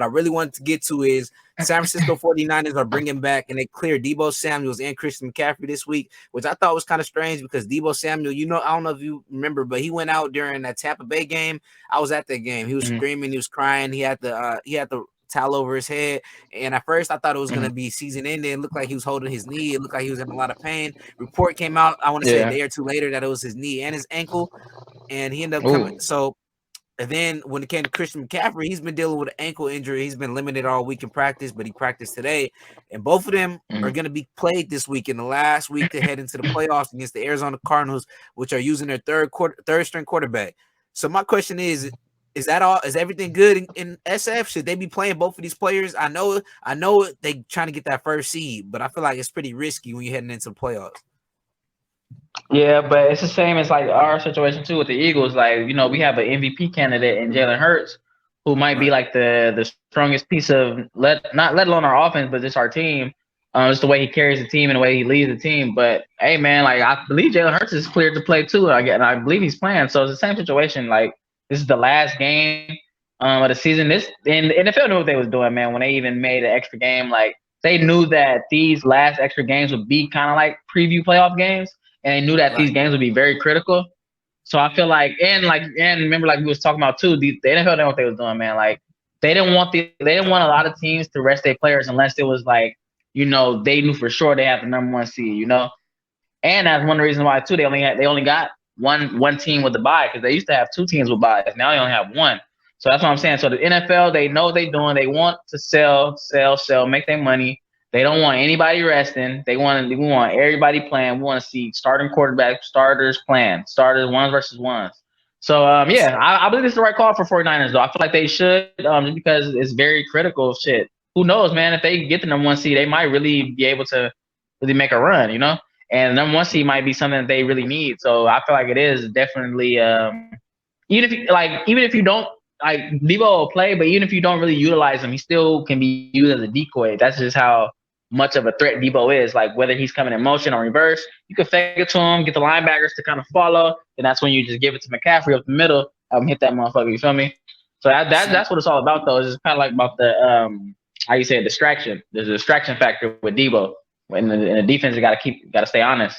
What I really wanted to get to is San Francisco 49ers are bringing back, and they cleared Deebo Samuels and Christian McCaffrey this week, which I thought was kind of strange because Deebo Samuel, I don't know if you remember, but he went out during that Tampa Bay game. I was at that game. He was screaming, he was crying. He had the towel over his head, and at first I thought it was going to be season ending. It looked like he was holding his knee. It looked like he was in a lot of pain. Report came out, I want to say a day or two later, that it was his knee and his ankle, and he ended up coming. So and then when it came to Christian McCaffrey, he's been dealing with an ankle injury. He's been limited all week in practice, but he practiced today. And both of them are going to be played this week in the last week to head into the playoffs against the Arizona Cardinals, which are using their third string quarterback. So my question is that all? Is everything good in SF? Should they be playing both of these players? I know they trying to get that first seed, but I feel like it's pretty risky when you're heading into the playoffs. Yeah, but it's the same as like our situation too with the Eagles. Like, we have an MVP candidate in Jalen Hurts, who might be like the strongest piece of let alone our offense, but just our team. Just the way he carries the team and the way he leads the team. But hey, man, like I believe Jalen Hurts is cleared to play too. And I believe he's playing. So it's the same situation. Like this is the last game of the season. And the NFL knew what they was doing, man. When they even made an extra game, like they knew that these last extra games would be kind of like preview playoff games. And they knew that these games would be very critical. So I feel like, and remember, like we was talking about too, the NFL knew what they was doing, man. Like they didn't want a lot of teams to rest their players unless it was like, they knew for sure they have the number one seed, And that's one of the reasons why too they only got one team with the bye, because they used to have two teams with byes. Now they only have one. So that's what I'm saying. So the NFL, they know what they're doing. They want to sell, make their money. They don't want anybody resting. We want everybody playing. We want to see starting quarterback, starters playing, starters ones versus ones. So I believe this is the right call for 49ers though. I feel like they should, just because it's very critical shit. Who knows, man? If they get the number one seed, they might really be able to really make a run, And the number one seed might be something that they really need. So I feel like it is definitely even if you don't, like, Deebo will play, but even if you don't really utilize him, he still can be used as a decoy. That's just how much of a threat Deebo is. Like whether he's coming in motion or reverse, you can fake it to him, get the linebackers to kind of follow, and that's when you just give it to McCaffrey up the middle, hit that motherfucker. You feel me? So that's what it's all about, though. It's just kind of like about the how you say a distraction. There's a distraction factor with Deebo. In the defense, you got to stay honest.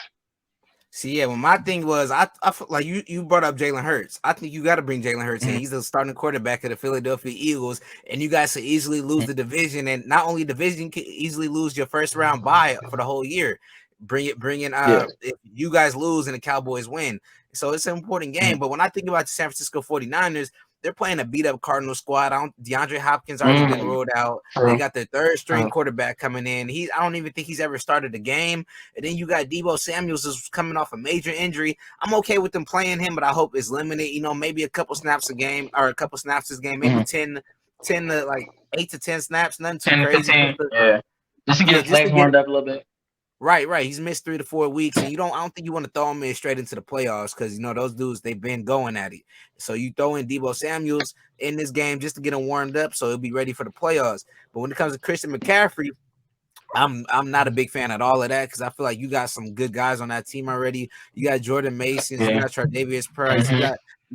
See, yeah, well, my thing was, I feel like you brought up Jalen Hurts. I think you got to bring Jalen Hurts in. He's the starting quarterback of the Philadelphia Eagles, and you guys could easily lose the division, and not only division, you can easily lose your first round bye for the whole year. Bring in if you guys lose and the Cowboys win. So it's an important game. But when I think about the San Francisco 49ers, they're playing a beat up Cardinal squad. DeAndre Hopkins already been rolled out. They got their third string quarterback coming in. I don't even think he's ever started a game. And then you got Deebo Samuels is coming off a major injury. I'm okay with them playing him, but I hope it's limited. Maybe a couple snaps a game or a couple snaps this game. Maybe 10 to like 8 to 10 snaps. Nothing too crazy. 15, just to get his legs warmed up a little bit. Right. He's missed 3 to 4 weeks, and I don't think you want to throw him in straight into the playoffs because those dudes, they've been going at it. So you throw in Deebo Samuels in this game just to get him warmed up, so he'll be ready for the playoffs. But when it comes to Christian McCaffrey, I'm not a big fan at all of that because I feel like you got some good guys on that team already. You got Jordan Mason, you got Tre'Davious Price, you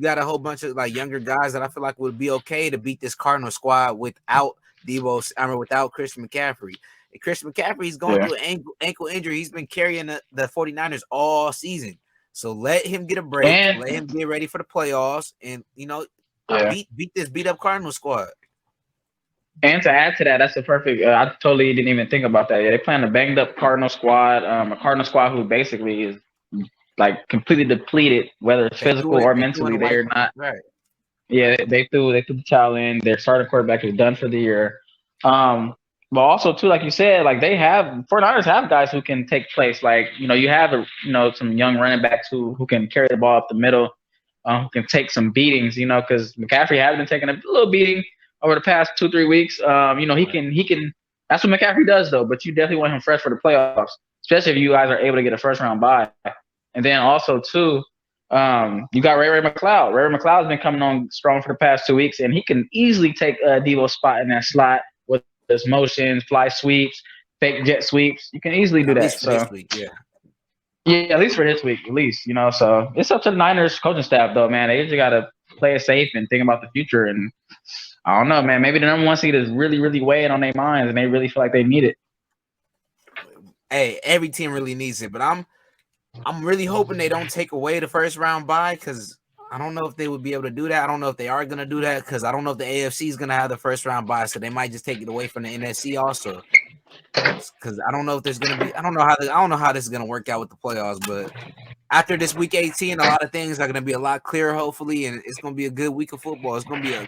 got a whole bunch of like younger guys that I feel like would be okay to beat this Cardinal squad without without Christian McCaffrey. And Christian McCaffrey, he's going through an ankle injury. He's been carrying the 49ers all season. So let him get a break. Let him get ready for the playoffs and, beat this beat up Cardinal squad. And to add to that, that's a perfect I totally didn't even think about that. Yeah, they're playing a banged up Cardinal squad, a Cardinal squad who basically is like completely depleted, whether it's physical or mentally. They're not right. Yeah, they threw the towel in. Their starting quarterback is done for the year. But also too, like you said, like 49ers have guys who can take place. Like, you have some young running backs who can carry the ball up the middle, who can take some beatings, because McCaffrey has been taking a little beating over the past 2-3 weeks. He can that's what McCaffrey does though, but you definitely want him fresh for the playoffs, especially if you guys are able to get a first round bye. And then also too, you got Ray McCloud. Ray McCloud's been coming on strong for the past 2 weeks, and he can easily take Deebo's spot in that slot with his motions, fly sweeps, fake jet sweeps. You can easily do that. So this week, at least for this week, at least, So it's up to the Niners coaching staff though, man. They just gotta play it safe and think about the future. And I don't know, man. Maybe the number one seed is really, really weighing on their minds, and they really feel like they need it. Hey, every team really needs it, but I'm really hoping they don't take away the first round bye, because I don't know if they would be able to do that. I don't know if they are going to do that, because I don't know if the AFC is going to have the first round bye, so they might just take it away from the NFC also. Because I don't know if there's going to be. I don't know how this is going to work out with the playoffs, but after this week 18, a lot of things are going to be a lot clearer, hopefully, and it's going to be a good week of football. It's going to be a